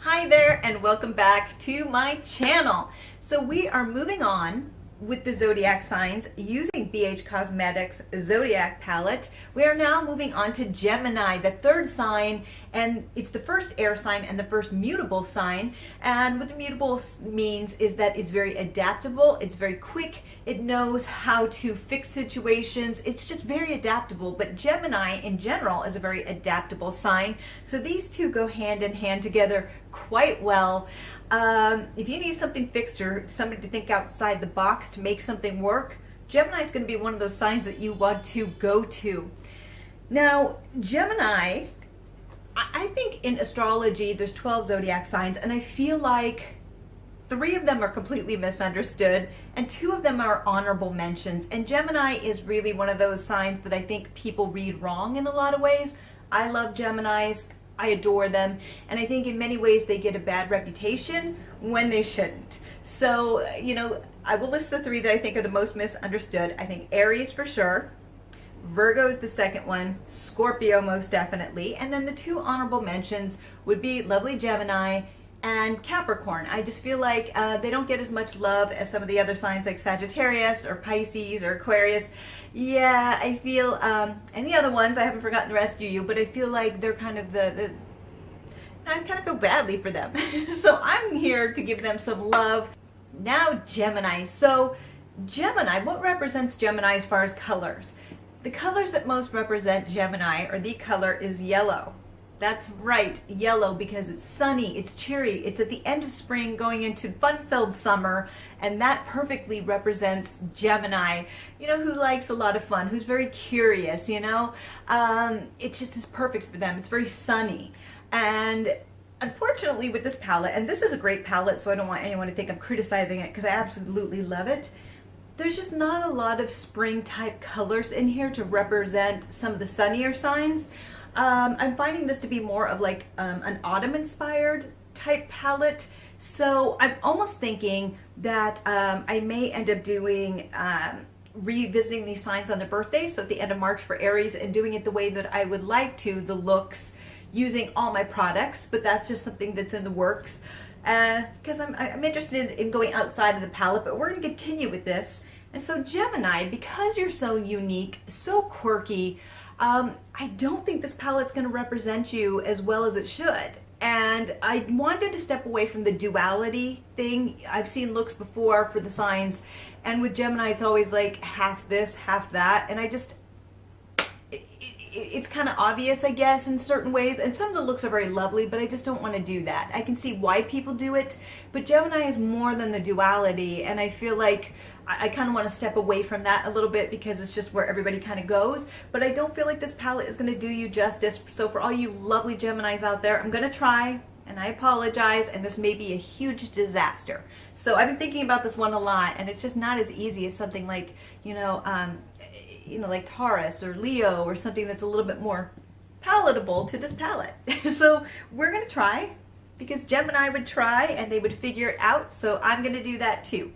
Hi there and welcome back to my channel. So we are moving on with the zodiac signs using BH Cosmetics Zodiac palette. We are now moving on to Gemini, the third sign, and it's the first air sign and the first mutable sign. And what the mutable means is that it's very adaptable, it's very quick, it knows how to fix situations, it's just very adaptable. But Gemini in general is a very adaptable sign. So these two go hand in hand together quite well. If you need something fixed or somebody to think outside the box to make something work, Gemini is going to be one of those signs that you want to go to. Now, Gemini, I think in astrology there's 12 zodiac signs, and I feel like 3 of them are completely misunderstood and 2 of them are honorable mentions. And Gemini is really one of those signs that I think people read wrong in a lot of ways. I love Geminis. I adore them, and I think in many ways they get a bad reputation when they shouldn't. So, I will list the 3 that I think are the most misunderstood. I think Aries for sure, Virgo is the second one, Scorpio most definitely, and then the 2 honorable mentions would be lovely Gemini and Capricorn. I just feel like they don't get as much love as some of the other signs like Sagittarius or Pisces or Aquarius. Yeah, I feel, and the other ones, I haven't forgotten to rescue you, but I feel like they're kind of I kind of feel badly for them. So I'm here to give them some love. Now Gemini. So Gemini, what represents Gemini as far as colors? The colors that most represent Gemini, or the color, is yellow. That's right, yellow, because it's sunny, it's cheery, it's at the end of spring going into fun-filled summer, and that perfectly represents Gemini, who likes a lot of fun, who's very curious, it just is perfect for them. It's very sunny. And unfortunately with this palette, and this is a great palette, so I don't want anyone to think I'm criticizing it because I absolutely love it, there's just not a lot of spring type colors in here to represent some of the sunnier signs. I'm finding this to be more of like an autumn inspired type palette. So I'm almost thinking that I may end up doing revisiting these signs on their birthday. So at the end of March for Aries, and doing it the way that I would like to, the looks, using all my products. But that's just something that's in the works because I'm interested in going outside of the palette, but we're going to continue with this. And so Gemini, because you're so unique, so quirky, I don't think this palette's going to represent you as well as it should. And I wanted to step away from the duality thing. I've seen looks before for the signs, and with Gemini it's always like half this, half that, and it's kind of obvious, I guess, in certain ways, and some of the looks are very lovely, but I just don't want to do that. I can see why people do it, but Gemini is more than the duality, and I feel like I kind of want to step away from that a little bit because it's just where everybody kind of goes. But I don't feel like this palette is going to do you justice. So for all you lovely Geminis out there, I'm going to try, and I apologize, and this may be a huge disaster. So I've been thinking about this one a lot, and it's just not as easy as something like, like Taurus or Leo, or something that's a little bit more palatable to this palette. So we're going to try, because Gemini would try and they would figure it out. So I'm going to do that too.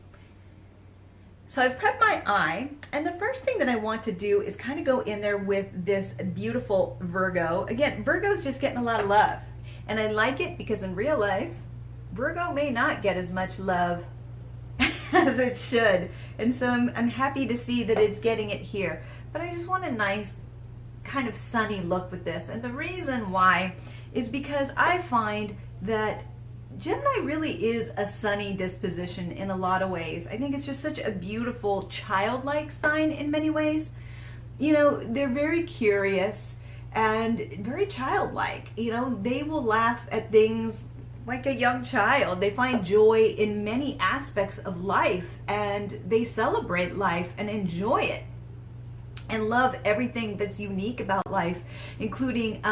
So I've prepped my eye, and the first thing that I want to do is kind of go in there with this beautiful Virgo. Again, Virgo's just getting a lot of love, and I like it because in real life, Virgo may not get as much love as it should. And so I'm happy to see that it's getting it here. But I just want a nice kind of sunny look with this. And the reason why is because I find that Gemini really is a sunny disposition in a lot of ways. I think it's just such a beautiful childlike sign in many ways. They're very curious and very childlike. They will laugh at things like a young child. They find joy in many aspects of life, and they celebrate life and enjoy it and love everything that's unique about life, including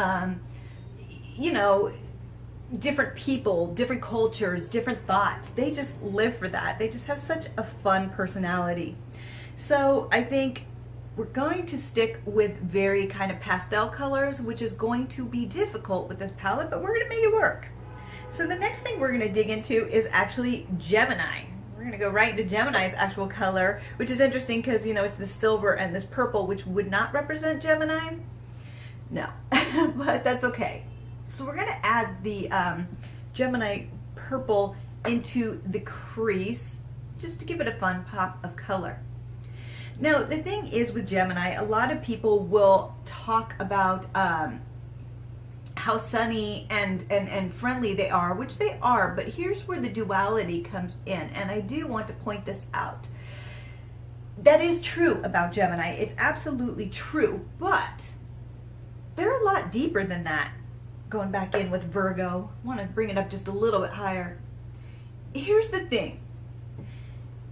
different people, different cultures, different thoughts. They just live for that. They just have such a fun personality. So I think we're going to stick with very kind of pastel colors, which is going to be difficult with this palette, but we're going to make it work. So the next thing we're going to dig into is actually Gemini. We're going to go right into Gemini's actual color, which is interesting because, it's this silver and this purple, which would not represent Gemini. No, but that's okay. So we're going to add the Gemini purple into the crease, just to give it a fun pop of color. Now, the thing is with Gemini, a lot of people will talk about how sunny and friendly they are, which they are, but here's where the duality comes in, and I do want to point this out. That is true about Gemini. It's absolutely true, but they're a lot deeper than that. Going back in with Virgo, I want to bring it up just a little bit higher. Here's the thing.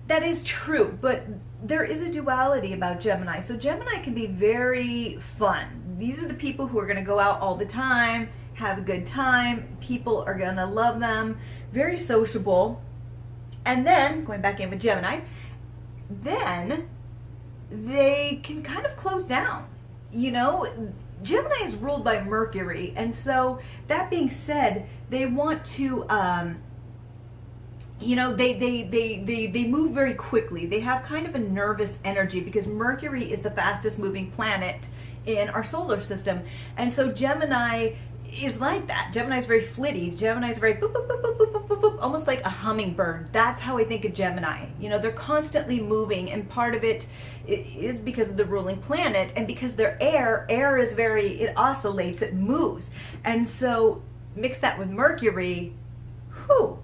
That is true, but there is a duality about Gemini. So Gemini can be very fun. These are the people who are going to go out all the time, have a good time. People are going to love them. Very sociable. And then, going back in with Gemini, then they can kind of close down. You know, Gemini is ruled by Mercury, and so that being said, they want to you know, they move very quickly. They have kind of a nervous energy because Mercury is the fastest moving planet in our solar system. And so Gemini is like that. Gemini is very flitty. Gemini is very boop, boop, boop, boop, boop, boop, boop, boop, almost like a hummingbird. That's how I think of Gemini. You know, they're constantly moving, and part of it is because of the ruling planet, and because they're air is very, it oscillates, it moves. And so mix that with Mercury,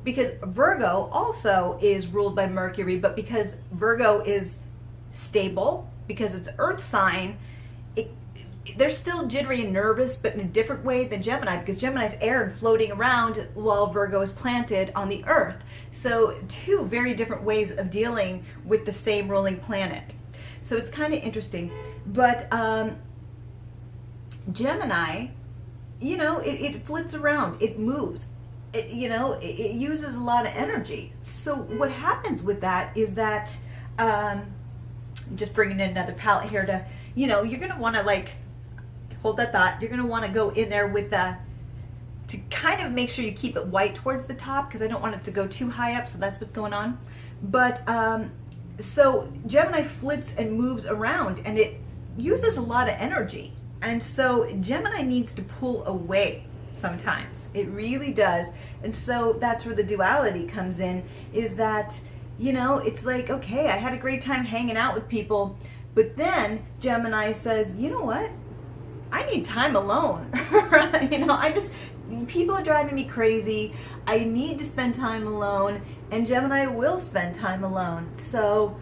because Virgo also is ruled by Mercury, but because Virgo is stable, because it's Earth sign, they're still jittery and nervous, but in a different way than Gemini, because Gemini's air and floating around while Virgo is planted on the Earth. So two very different ways of dealing with the same ruling planet. So it's kind of interesting. But Gemini, you know, it flits around, it moves. You know, it uses a lot of energy. So what happens with that is that, I'm just bringing in another palette here to, you know, you're going to want to like, hold that thought, you're going to want to go in there with to kind of make sure you keep it white towards the top, because I don't want it to go too high up, so that's what's going on. But, so Gemini flits and moves around, and it uses a lot of energy. And so Gemini needs to pull away. Sometimes it really does. And so that's where the duality comes in, is that, you know, it's like, okay, I had a great time hanging out with people, but then Gemini says, you know what, I need time alone. You know, people are driving me crazy, I need to spend time alone, and Gemini will spend time alone. So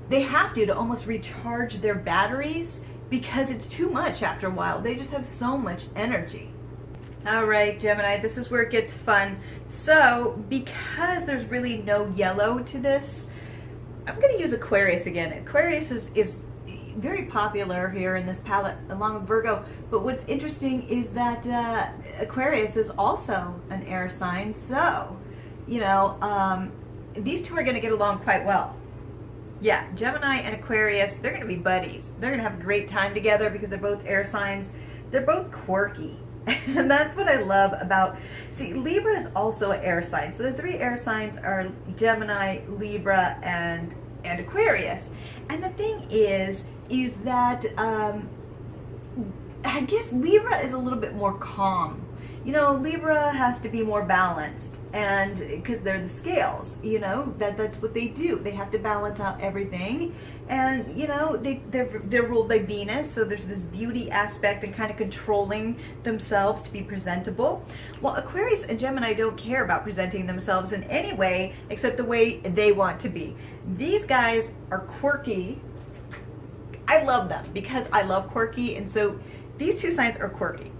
they have to almost recharge their batteries, because it's too much after a while. They just have so much energy. All right, Gemini, this is where it gets fun. So, because there's really no yellow to this, I'm going to use Aquarius again. Aquarius is very popular here in this palette, along with Virgo. But what's interesting is that Aquarius is also an air sign. So, you know, these two are going to get along quite well. Yeah, Gemini and Aquarius, they're going to be buddies. They're going to have a great time together because they're both air signs. They're both quirky. And that's what I love about, see, Libra is also an air sign. So the three air signs are Gemini, Libra, and Aquarius. And the thing is that I guess Libra is a little bit more calm. You know, Libra has to be more balanced, and because they're the scales, you know, that's what they do. They have to balance out everything, and you know, they're ruled by Venus, so there's this beauty aspect and kind of controlling themselves to be presentable. Well, Aquarius and Gemini don't care about presenting themselves in any way except the way they want to be. These guys are quirky. I love them because I love quirky, and so these two signs are quirky.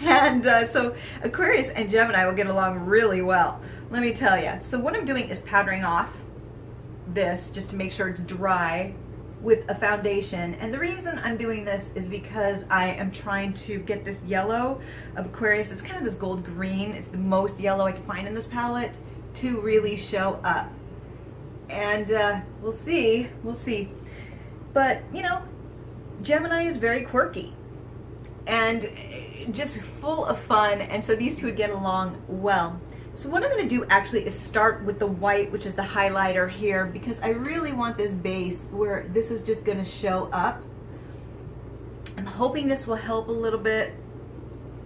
And so Aquarius and Gemini will get along really well, let me tell you. So what I'm doing is powdering off this just to make sure it's dry with a foundation. And the reason I'm doing this is because I am trying to get this yellow of Aquarius. It's kind of this gold green. It's the most yellow I can find in this palette to really show up. And we'll see. But, you know, Gemini is very quirky and just full of fun, and so these two would get along well. So what I'm going to do actually is start with the white, which is the highlighter here, because I really want this base where this is just going to show up. I'm hoping this will help a little bit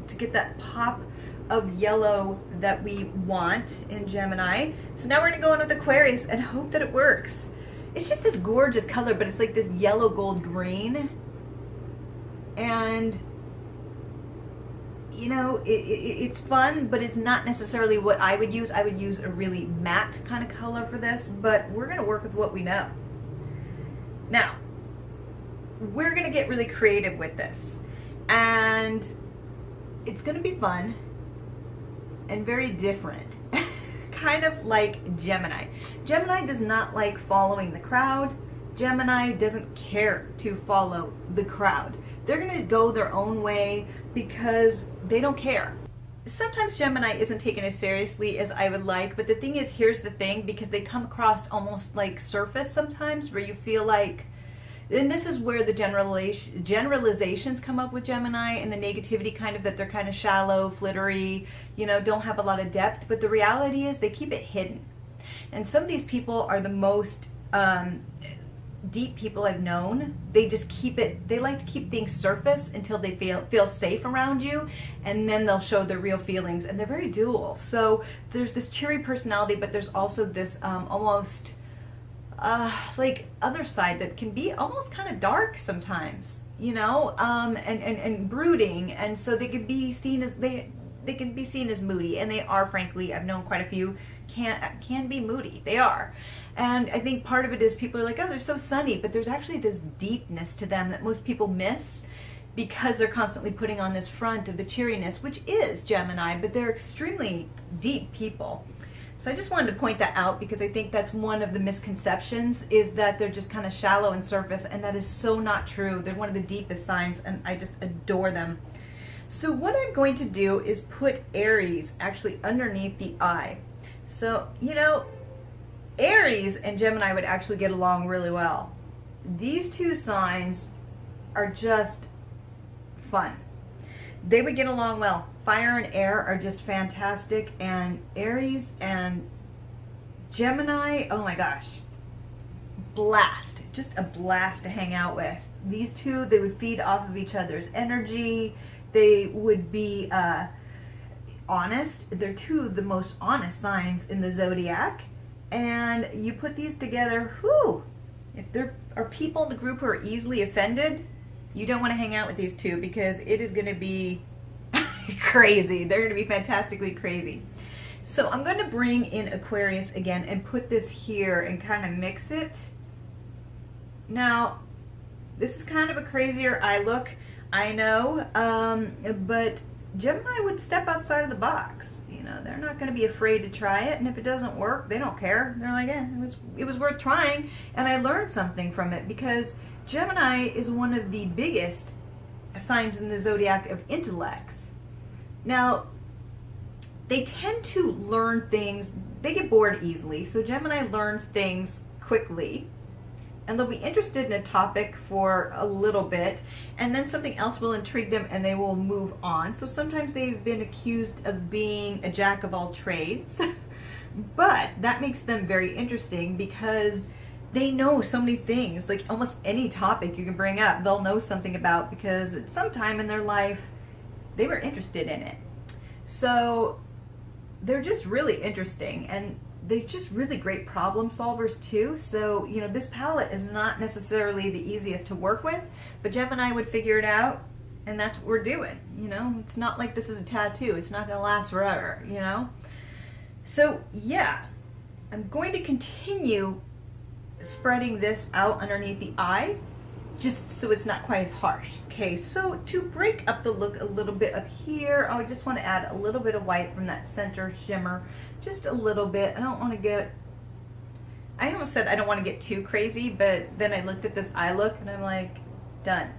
to get that pop of yellow that we want in Gemini. So now we're gonna go in with Aquarius and hope that it works. It's just this gorgeous color, but it's like this yellow gold green. And you know, it's fun, but it's not necessarily what I would use. I would use a really matte kind of color for this, but we're gonna work with what we know. Now, we're gonna get really creative with this, and it's gonna be fun and very different. Kind of like Gemini. Gemini does not like following the crowd. Gemini doesn't care to follow the crowd. They're gonna go their own way because they don't care. Sometimes Gemini isn't taken as seriously as I would like, but the thing is, here's the thing, because they come across almost like surface sometimes, where you feel like, and this is where the generalizations come up with Gemini, and the negativity kind of, that they're kind of shallow, flittery, you know, don't have a lot of depth, but the reality is they keep it hidden. And some of these people are the most deep people I've known. They just keep it, they like to keep things surface until they feel safe around you, and then they'll show their real feelings, and they're very dual. So there's this cheery personality, but there's also this almost like other side that can be almost kind of dark sometimes, you know, and brooding, and so they can be seen as they can be seen as moody, and they are, frankly, I've known quite a few can be moody. They are. And I think part of it is people are like, oh, they're so sunny, but there's actually this deepness to them that most people miss because they're constantly putting on this front of the cheeriness, which is Gemini, but they're extremely deep people. So I just wanted to point that out, because I think that's one of the misconceptions, is that they're just kind of shallow and surface, and that is so not true. They're one of the deepest signs, and I just adore them. So what I'm going to do is put Aries actually underneath the eye. So, you know, Aries and Gemini would actually get along really well. These two signs are just fun. They would get along well. Fire and air are just fantastic, and Aries and Gemini, oh my gosh, blast. Just a blast to hang out with. These two, they would feed off of each other's energy. They would be honest. They're two of the most honest signs in the zodiac, and you put these together, whew, if there are people in the group who are easily offended, you don't want to hang out with these two, because it is going to be crazy. They're going to be fantastically crazy. So I'm going to bring in Aquarius again and put this here and kind of mix it. Now, this is kind of a crazier eye look, I know, but Gemini would step outside of the box. You know, they're not going to be afraid to try it, and if it doesn't work, they don't care. They're like, it was worth trying, and I learned something from it, because Gemini is one of the biggest signs in the zodiac of intellects. Now, they tend to learn things, they get bored easily, so Gemini learns things quickly, and they'll be interested in a topic for a little bit, and then something else will intrigue them and they will move on. So sometimes they've been accused of being a jack of all trades, but that makes them very interesting, because they know so many things. Like almost any topic you can bring up, they'll know something about, because at some time in their life they were interested in it. So they're just really interesting, and they're just really great problem solvers too. So, you know, this palette is not necessarily the easiest to work with, but Gemini would figure it out, and that's what we're doing. You know, it's not like this is a tattoo. It's not going to last forever, you know? So, yeah, I'm going to continue spreading this out underneath the eye, just so it's not quite as harsh. Okay, so to break up the look a little bit up here, I just want to add a little bit of white from that center shimmer, just a little bit. I don't want to get, I almost said I don't want to get too crazy, but then I looked at this eye look and I'm like, done.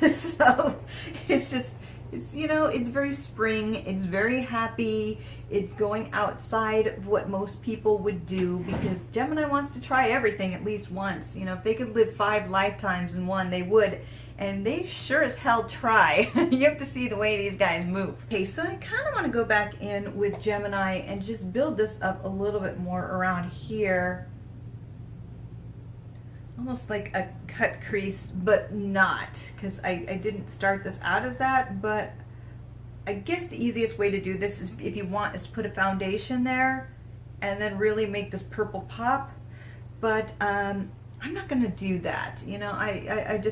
So it's just, it's, you know, it's very spring, it's very happy, it's going outside of what most people would do, because Gemini wants to try everything at least once. You know, if they could live 5 lifetimes in one, they would, and they sure as hell try. You have to see the way these guys move. Okay, so I kind of want to go back in with Gemini and just build this up a little bit more around here. Almost like a cut crease, but not, because I didn't start this out as that, but I guess the easiest way to do this is, if you want, is to put a foundation there and then really make this purple pop. But I'm not going to do that. You know, I'm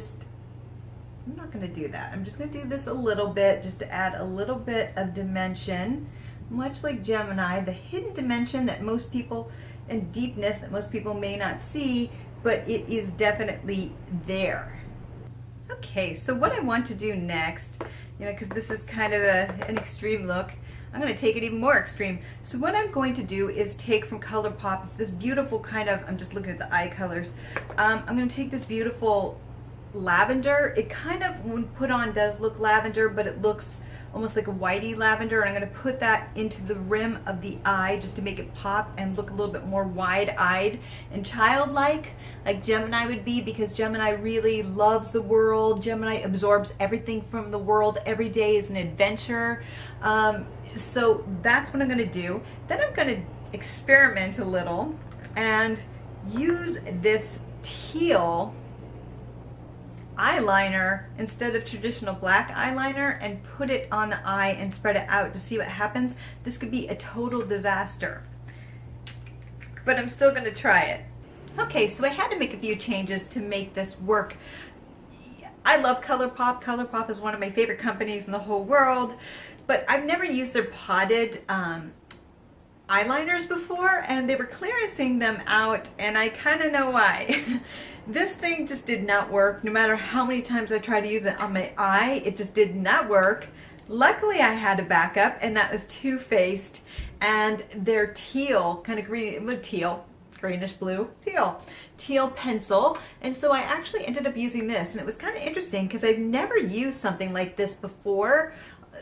not going to do that. I'm just going to do this a little bit, just to add a little bit of dimension. Much like Gemini, the hidden dimension that most people, and deepness that most people may not see, but it is definitely there. Okay, so what I want to do next, you know, because this is kind of an extreme look, I'm going to take it even more extreme. So what I'm going to do is take from ColourPop, it's this beautiful kind of, I'm just looking at the eye colors, I'm going to take this beautiful lavender. It kind of, when put on, does look lavender, but it looks almost like a whitey lavender, and I'm going to put that into the rim of the eye just to make it pop and look a little bit more wide-eyed and childlike, like Gemini would be, because Gemini really loves the world. Gemini absorbs everything from the world. Every day is an adventure. So that's what I'm going to do. Then I'm going to experiment a little and use this teal eyeliner instead of traditional black eyeliner and put it on the eye and spread it out to see what happens. This could be a total disaster, but I'm still going to try it. Okay, so I had to make a few changes to make this work. I love ColourPop. ColourPop is one of my favorite companies in the whole world, but I've never used their potted eyeliners before, and they were clearancing them out, and I kind of know why. This thing just did not work. No matter how many times I tried to use it on my eye, it just did not work. Luckily, I had a backup, and that was Too Faced, and their teal, kind of green, with teal, greenish blue, teal pencil. And so I actually ended up using this, and it was kind of interesting because I've never used something like this before.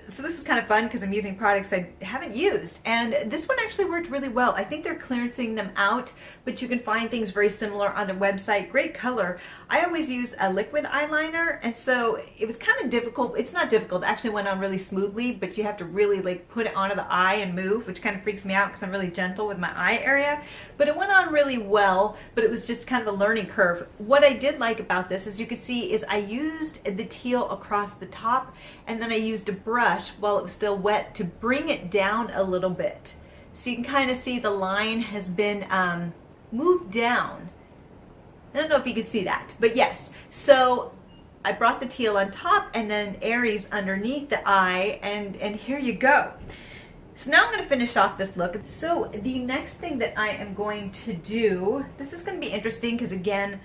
So this is kind of fun because I'm using products I haven't used, and this one actually worked really well. I think they're clearancing them out, but you can find things very similar on their website. Great color. I always use a liquid eyeliner, and so it was kind of difficult. It's not difficult. It actually went on really smoothly, but you have to really like put it onto the eye and move, which kind of freaks me out because I'm really gentle with my eye area. But it went on really well, but it was just kind of a learning curve. What I did like about this, as you can see, is I used the teal across the top, and then I used a brush while it was still wet to bring it down a little bit. So you can kind of see the line has been moved down. I don't know if you can see that, but yes. So I brought the teal on top and then Aries underneath the eye, and here you go. So now I'm going to finish off this look. So the next thing that I am going to do, this is going to be interesting because, again,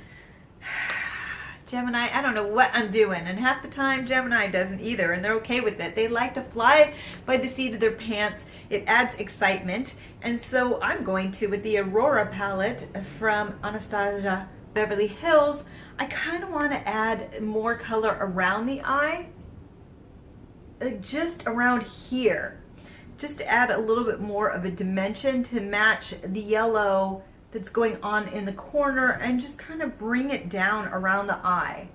Gemini, I don't know what I'm doing, and half the time Gemini doesn't either, and they're okay with it. They like to fly by the seat of their pants. It adds excitement, and so I'm going to, with the Aurora palette from Anastasia Beverly Hills, I kind of want to add more color around the eye, just around here, just to add a little bit more of a dimension to match the yellow that's going on in the corner, and just kind of bring it down around the eye.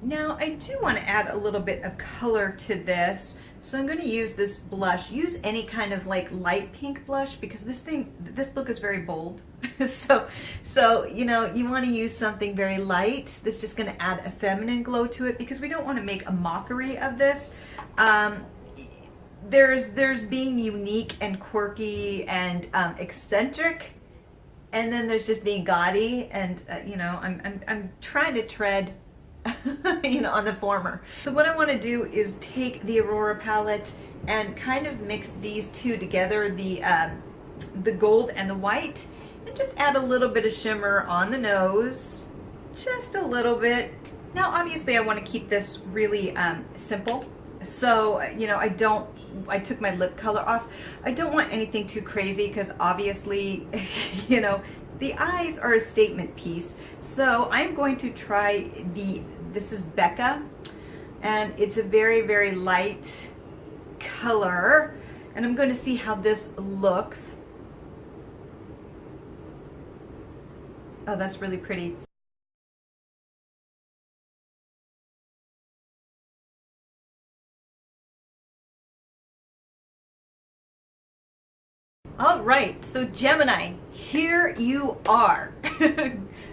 Now I do want to add a little bit of color to this, so I'm going to use this blush. Use any kind of like light pink blush, because this look is very bold. so you know, you want to use something very light that's just going to add a feminine glow to it, because we don't want to make a mockery of this. There's being unique and quirky and eccentric, and then there's just being gaudy, and you know, I'm trying to tread you know, on the former. So what I want to do is take the Aurora palette and kind of mix these two together, the gold and the white, and just add a little bit of shimmer on the nose, just a little bit. Now obviously I want to keep this really simple, so you know, I took my lip color off. I don't want anything too crazy, because obviously you know, the eyes are a statement piece. So I'm going to try this is Becca, and it's a very, very light color, and I'm going to see how this looks. Oh, that's really pretty. All right, so Gemini, here you are.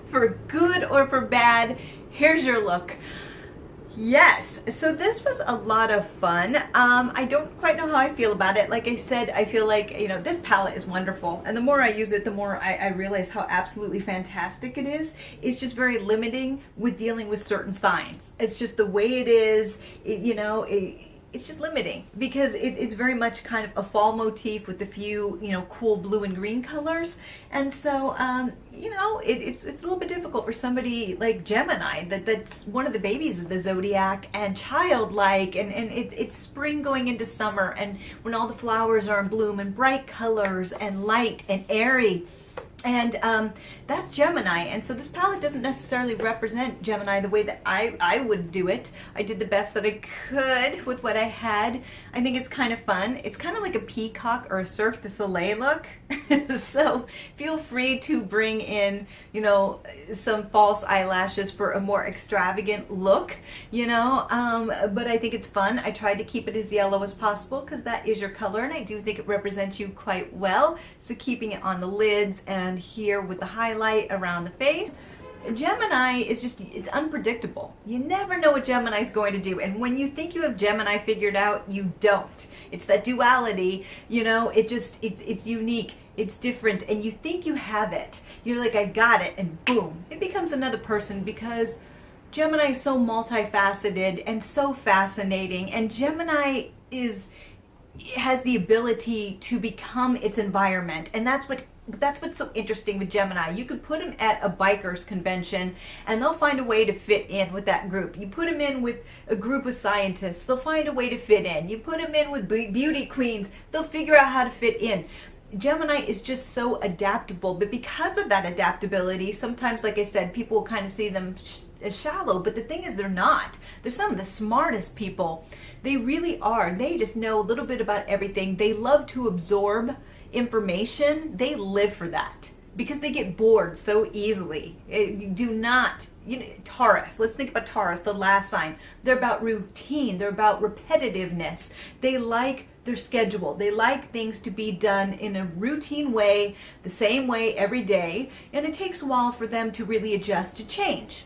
For good or for bad, here's your look. Yes, so this was a lot of fun. I don't quite know how I feel about it. Like I said, I feel like, this palette is wonderful. And the more I use it, the more I realize how absolutely fantastic it is. It's just very limiting with dealing with certain signs. It's just the way it is, it's just limiting because it's very much kind of a fall motif with a few, cool blue and green colors. And so, it's a little bit difficult for somebody like Gemini that's one of the babies of the zodiac and childlike, and it's spring going into summer, and when all the flowers are in bloom and bright colors and light and airy. And that's Gemini. And so this palette doesn't necessarily represent Gemini the way that I would do it. I did the best that I could with what I had. I think it's kind of fun. It's kind of like a peacock or a Cirque du Soleil look. So feel free to bring in, some false eyelashes for a more extravagant look, but I think it's fun. I tried to keep it as yellow as possible because that is your color, and I do think it represents you quite well. So keeping it on the lids and here with the highlight around the face. Gemini is it's unpredictable. You never know what Gemini is going to do. And when you think you have Gemini figured out, you don't. It's that duality, it's unique, it's different, and you think you have it. You're like, I got it, and boom, it becomes another person because Gemini is so multifaceted and so fascinating, and Gemini has the ability to become its environment, and that's what's so interesting with Gemini. You could put them at a bikers convention and they'll find a way to fit in with that group. You put them in with a group of scientists, they'll find a way to fit in. You put them in with beauty queens, they'll figure out how to fit in. Gemini is just so adaptable, but because of that adaptability, sometimes, like I said, people will kind of see them as shallow, but the thing is they're not. They're some of the smartest people. They really are. They just know a little bit about everything. They love to absorb information. They live for that because they get bored so easily. Taurus, let's think about Taurus, the last sign. They're about routine. They're about repetitiveness. They like their schedule. They like things to be done in a routine way, the same way every day, and it takes a while for them to really adjust to change.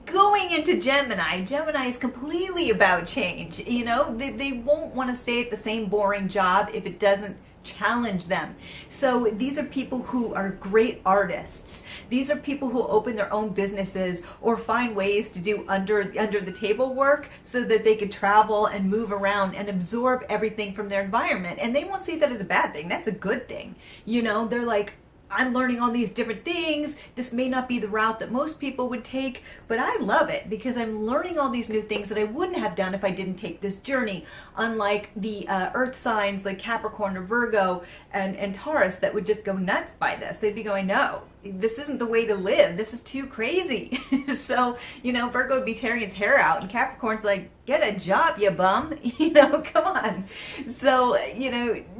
Going into Gemini is completely about change. They won't want to stay at the same boring job if it doesn't challenge them. So these are people who are great artists. These are people who open their own businesses or find ways to do under the table work so that they can travel and move around and absorb everything from their environment. And they won't see that as a bad thing. That's a good thing. They're like, I'm learning all these different things. This may not be the route that most people would take, but I love it because I'm learning all these new things that I wouldn't have done if I didn't take this journey. Unlike the earth signs like Capricorn or Virgo and Taurus that would just go nuts by this. They'd be going, no, this isn't the way to live. This is too crazy. So, Virgo would be tearing its hair out, and Capricorn's like, get a job, you bum. Come on. So,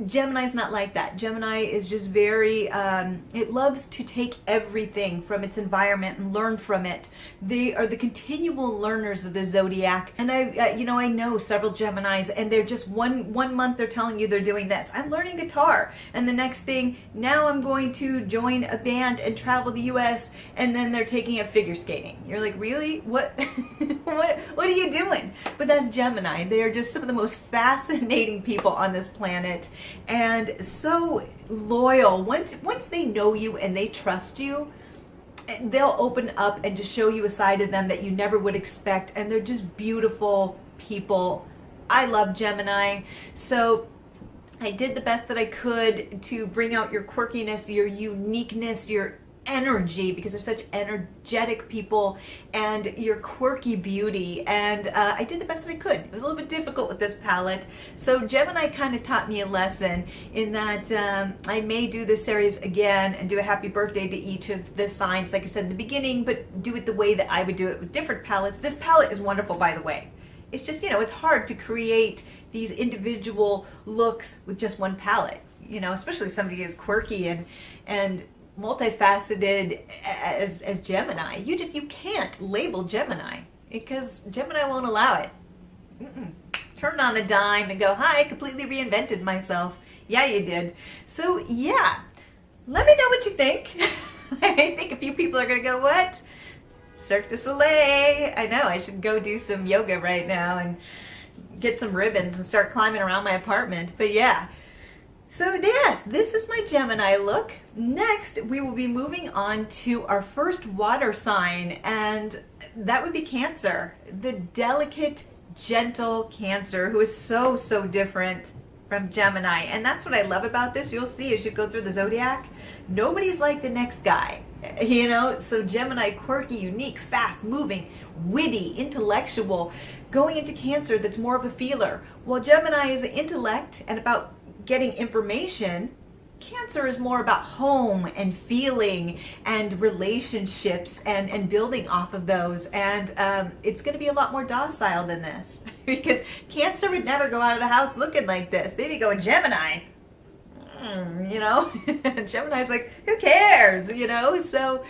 Gemini's not like that. Gemini is just very, it loves to take everything from its environment and learn from it. They are the continual learners of the zodiac. And I know several Geminis, and they're just one month they're telling you they're doing this. I'm learning guitar. And the next thing, now I'm going to join a band and travel the US, and then they're taking up figure skating. You're like, really? What? what are you doing? But that's Gemini. They are just some of the most fascinating people on this planet, and so loyal. Once they know you and they trust you, they'll open up and just show you a side of them that you never would expect, and they're just beautiful people. I love Gemini. So I did the best that I could to bring out your quirkiness, your uniqueness, your energy, because they're such energetic people, and your quirky beauty. And I did the best that I could. It was a little bit difficult with this palette. So Gemini kind of taught me a lesson in that I may do this series again and do a happy birthday to each of the signs, like I said in the beginning, but do it the way that I would do it with different palettes. This palette is wonderful, by the way. It's just, it's hard to create these individual looks with just one palette, especially somebody as quirky and multifaceted as Gemini. You can't label Gemini because Gemini won't allow it. Turn on a dime and go, hi, I completely reinvented myself. Yeah, you did. So yeah, let me know what you think. I think a few people are going to go, what? Cirque du Soleil. I know, I should go do some yoga right now and get some ribbons and start climbing around my apartment. But yeah. So yes, this is my Gemini look. Next, we will be moving on to our first water sign, and that would be Cancer. The delicate, gentle Cancer who is so, so different from Gemini. And that's what I love about this. You'll see as you go through the Zodiac, nobody's like the next guy. You know, so Gemini, quirky, unique, fast moving, witty, intellectual, going into Cancer that's more of a feeler. While Gemini is intellect and about getting information, Cancer is more about home and feeling and relationships and building off of those. And it's going to be a lot more docile than this because Cancer would never go out of the house looking like this. They'd be going Gemini. You know, Gemini's like, who cares? You know, so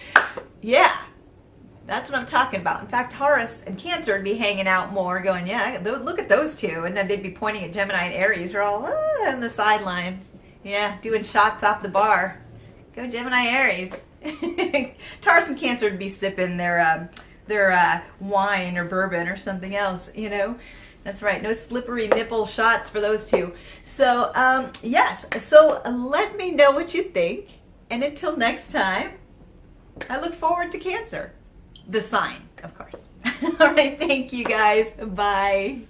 yeah, that's what I'm talking about. In fact, Taurus and Cancer would be hanging out more going, yeah, look at those two. And then they'd be pointing at Gemini and Aries are all on the sideline. Yeah, doing shots off the bar. Go Gemini, Aries. Taurus and Cancer would be sipping their wine or bourbon or something else, you know. That's right, no slippery nipple shots for those two. So, yes, so let me know what you think. And until next time, I look forward to Cancer. The sign, of course. All right, thank you guys. Bye.